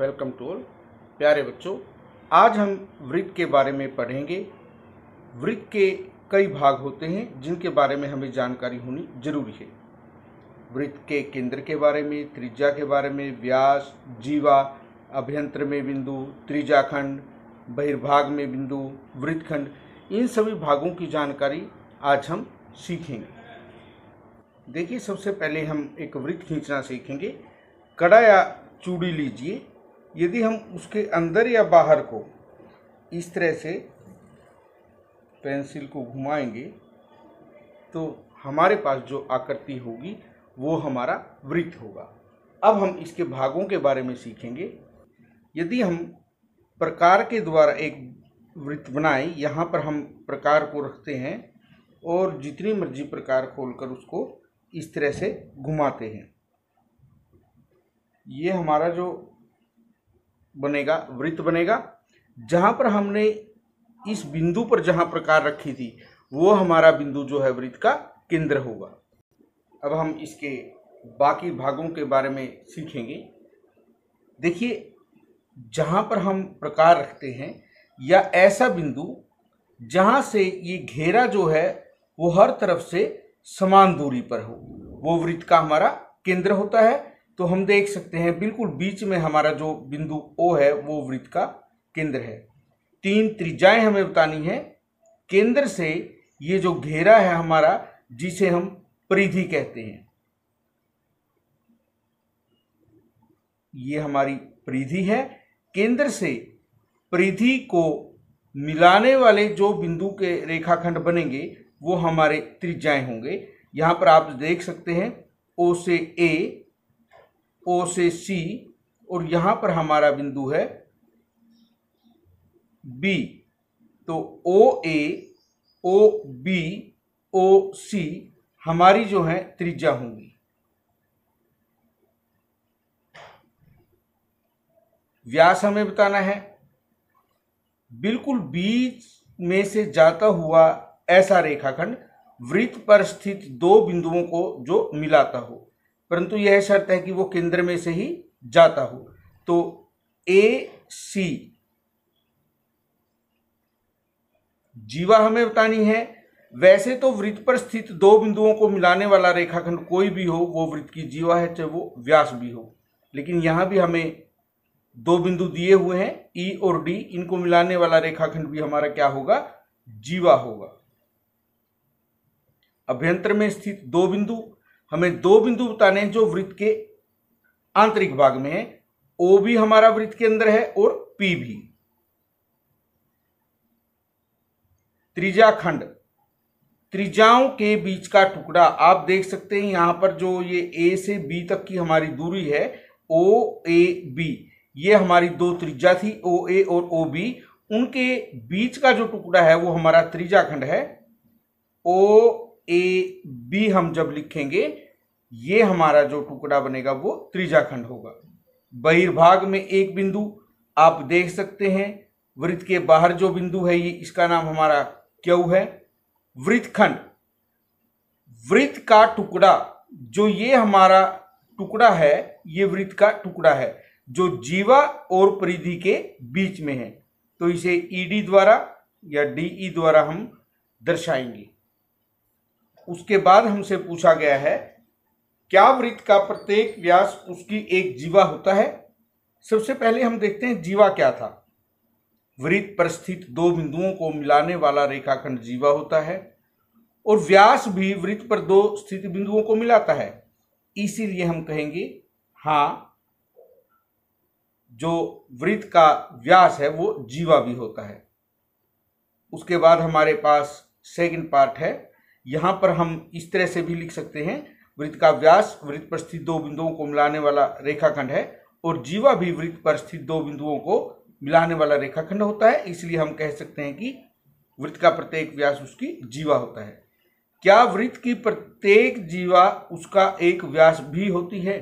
Welcome to all. प्यारे बच्चों, आज हम वृत्त के बारे में पढ़ेंगे। वृत्त के कई भाग होते हैं जिनके बारे में हमें जानकारी होनी जरूरी है। वृत्त के केंद्र के बारे में, त्रिज्या के बारे में, व्यास, जीवा, अभ्यंतर में बिंदु, त्रिज्याखंड, बहिर्भाग में बिंदु, वृत्तखंड, इन सभी भागों की जानकारी आज हम सीखेंगे। देखिए, सबसे पहले हम एक वृत्त खींचना सीखेंगे। कड़ा या चूड़ी लीजिए। यदि हम उसके अंदर या बाहर को इस तरह से पेंसिल को घुमाएंगे तो हमारे पास जो आकृति होगी वो हमारा वृत्त होगा। अब हम इसके भागों के बारे में सीखेंगे। यदि हम प्रकार के द्वारा एक वृत्त बनाएं, यहाँ पर हम प्रकार को रखते हैं और जितनी मर्जी प्रकार खोलकर उसको इस तरह से घुमाते हैं, ये हमारा जो बनेगा वृत्त बनेगा। जहाँ पर हमने इस बिंदु पर जहाँ प्रकार रखी थी वो हमारा बिंदु जो है वृत्त का केंद्र होगा। अब हम इसके बाकी भागों के बारे में सीखेंगे। देखिए, जहाँ पर हम प्रकार रखते हैं या ऐसा बिंदु जहाँ से ये घेरा जो है वो हर तरफ से समान दूरी पर हो, वो वृत्त का हमारा केंद्र होता है। तो हम देख सकते हैं बिल्कुल बीच में हमारा जो बिंदु O है वो वृत्त का केंद्र है। 3 त्रिज्याएं हमें बतानी है। केंद्र से ये जो घेरा है हमारा, जिसे हम परिधि कहते हैं, ये हमारी परिधि है। केंद्र से परिधि को मिलाने वाले जो बिंदु के रेखाखंड बनेंगे वो हमारे त्रिज्याएं होंगे। यहाँ पर आप देख सकते हैं O से A, O से C, और यहाँ पर हमारा बिंदु है B। तो OA, OB, OC हमारी जो है त्रिज्या होंगी। व्यास हमें बताना है। बिल्कुल बीच में से जाता हुआ ऐसा रेखाखंड वृत्त पर स्थित दो बिंदुओं को जो मिलाता हो, परंतु यह शर्त है कि वो केंद्र में से ही जाता हो। तो AC जीवा हमें बतानी है। वैसे तो वृत्त पर स्थित दो बिंदुओं को मिलाने वाला रेखाखंड कोई भी हो वो वृत्त की जीवा है, चाहे वो व्यास भी हो। लेकिन यहाँ भी हमें दो बिंदु दिए हुए हैं E और D, इनको मिलाने वाला रेखाखंड भी हमारा क्या होगा? जीवा होगा। अभ्यंतर में स्थित दो बिंदु, हमें दो बिंदु बताने हैं जो वृत्त के आंतरिक भाग में है। O भी हमारा वृत्त के अंदर है और P भी। त्रिज्याखंड, त्रिज्याओं के बीच का टुकड़ा आप देख सकते हैं। यहां पर जो ये A से B तक की हमारी दूरी है OAB, ये हमारी दो त्रिज्या थी OA और OB, उनके बीच का जो टुकड़ा है वो हमारा त्रिज्याखंड है। OAB हम जब लिखेंगे ये हमारा जो टुकड़ा बनेगा वो त्रिज्याखंड होगा। बहिर्भाग में एक बिंदु आप देख सकते हैं। वृत्त के बाहर जो बिंदु है ये इसका नाम हमारा Q है। वृत्तखंड, वृत्त का टुकड़ा, जो ये हमारा टुकड़ा है ये वृत्त का टुकड़ा है जो जीवा और परिधि के बीच में है। तो इसे ED द्वारा या DE द्वारा हम दर्शाएंगे। उसके बाद हमसे पूछा गया है, क्या वृत्त का प्रत्येक व्यास उसकी एक जीवा होता है? सबसे पहले हम देखते हैं जीवा क्या था। वृत्त पर स्थित दो बिंदुओं को मिलाने वाला रेखाखंड जीवा होता है और व्यास भी वृत्त पर दो स्थित बिंदुओं को मिलाता है। इसीलिए हम कहेंगे हाँ, जो वृत्त का व्यास है वो जीवा भी होता है। उसके बाद हमारे पास सेकंड पार्ट है। यहां पर हम इस तरह से भी लिख सकते हैं, वृत्त का व्यास वृत्त पर स्थित दो बिंदुओं को मिलाने वाला रेखाखंड है और जीवा भी वृत्त पर स्थित दो बिंदुओं को मिलाने वाला रेखाखंड होता है। इसलिए हम कह सकते हैं कि वृत्त का प्रत्येक व्यास उसकी जीवा होता है। क्या वृत्त की प्रत्येक जीवा उसका एक व्यास भी होती है?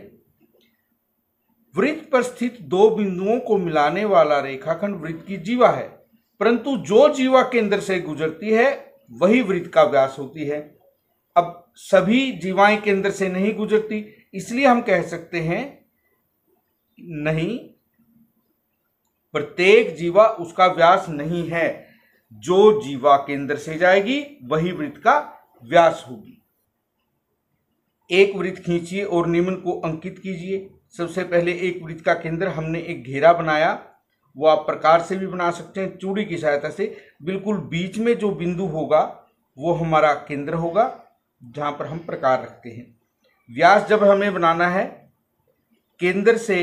वृत्त पर स्थित दो बिंदुओं को मिलाने वाला रेखाखंड वृत्त की जीवा है, परंतु जो जीवा केंद्र से गुजरती है वही वृत्त का व्यास होती है। अब सभी जीवाएं केंद्र से नहीं गुजरती, इसलिए हम कह सकते हैं नहीं, प्रत्येक जीवा उसका व्यास नहीं है। जो जीवा केंद्र से जाएगी वही वृत्त का व्यास होगी। एक वृत्त खींचिए और निम्न को अंकित कीजिए। सबसे पहले एक वृत्त का केंद्र हमने एक घेरा बनाया, वो आप प्रकार से भी बना सकते हैं, चूड़ी की सहायता से। बिल्कुल बीच में जो बिंदु होगा वो हमारा केंद्र होगा, जहां पर हम प्रकार रखते हैं। व्यास जब हमें बनाना है, केंद्र से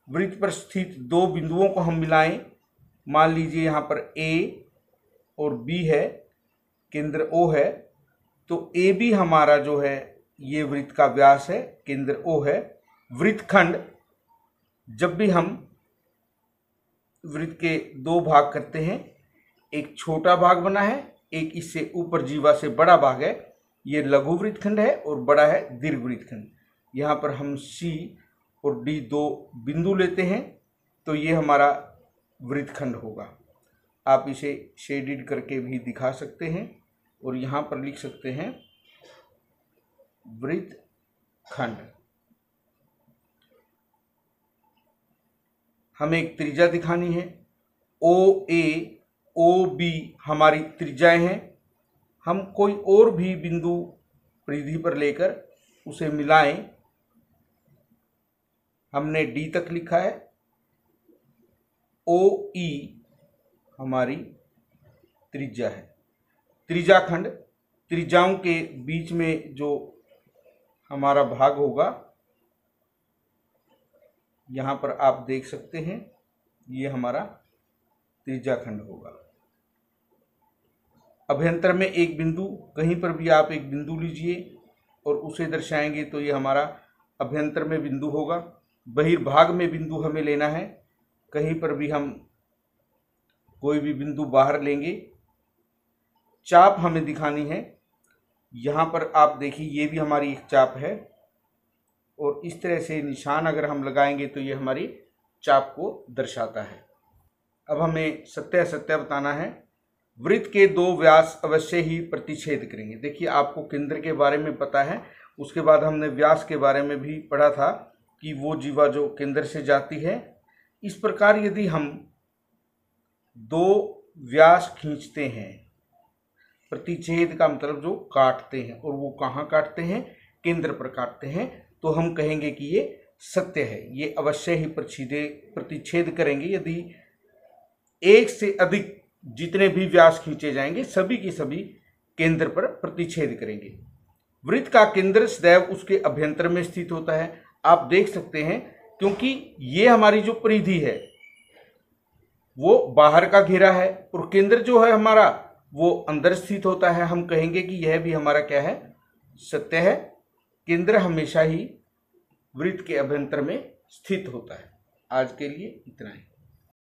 वृत्त पर स्थित दो बिंदुओं को हम मिलाएं। मान लीजिए यहाँ पर A और B है, केंद्र O है, तो AB हमारा जो है ये वृत्त का व्यास है, केंद्र O है। वृत्तखंड, जब भी हम वृत्त के दो भाग करते हैं, एक छोटा भाग बना है, एक इससे ऊपर जीवा से बड़ा भाग है, ये लघु वृत्तखंड है, और बड़ा है दीर्घ वृत्तखंड। यहाँ पर हम C और D दो बिंदु लेते हैं, तो ये हमारा वृत्तखंड होगा। आप इसे शेडिड करके भी दिखा सकते हैं, और यहाँ पर लिख सकते हैं वृत्तखंड। हमें एक त्रिज्या दिखानी है, OA OB हमारी त्रिज्याएं हैं। हम कोई और भी बिंदु परिधि पर लेकर उसे मिलाएं। हमने D तक लिखा है, OE हमारी त्रिज्या है। त्रिज्याखंड, त्रिज्याओं के बीच में जो हमारा भाग होगा, यहाँ पर आप देख सकते हैं, ये हमारा त्रिज्याखंड होगा। अभ्यंतर में एक बिंदु, कहीं पर भी आप एक बिंदु लीजिए और उसे दर्शाएंगे तो ये हमारा अभ्यंतर में बिंदु होगा। बहिर्भाग में बिंदु हमें लेना है, कहीं पर भी हम कोई भी बिंदु बाहर लेंगे। चाप हमें दिखानी है, यहाँ पर आप देखिए ये भी हमारी एक चाप है, और इस तरह से निशान अगर हम लगाएंगे तो ये हमारी चाप को दर्शाता है। अब हमें सत्य असत्य बताना है। वृत्त के दो व्यास अवश्य ही प्रतिच्छेद करेंगे। देखिए आपको केंद्र के बारे में पता है, उसके बाद हमने व्यास के बारे में भी पढ़ा था कि वो जीवा जो केंद्र से जाती है। इस प्रकार यदि हम दो व्यास खींचते हैं, प्रतिच्छेद का मतलब जो काटते हैं, और वो कहाँ काटते हैं, केंद्र पर काटते हैं, तो हम कहेंगे कि ये सत्य है। ये अवश्य ही प्रतिच्छेद करेंगे। यदि एक से अधिक जितने भी व्यास खींचे जाएंगे, सभी की सभी केंद्र पर प्रतिच्छेद करेंगे। वृत्त का केंद्र सदैव उसके अभ्यंतर में स्थित होता है। आप देख सकते हैं, क्योंकि ये हमारी जो परिधि है वो बाहर का घेरा है, और केंद्र जो है हमारा वो अंदर स्थित होता है। हम कहेंगे कि यह भी हमारा क्या है, सत्य है। केंद्र हमेशा ही वृत्त के अभ्यंतर में स्थित होता है। आज के लिए इतना ही।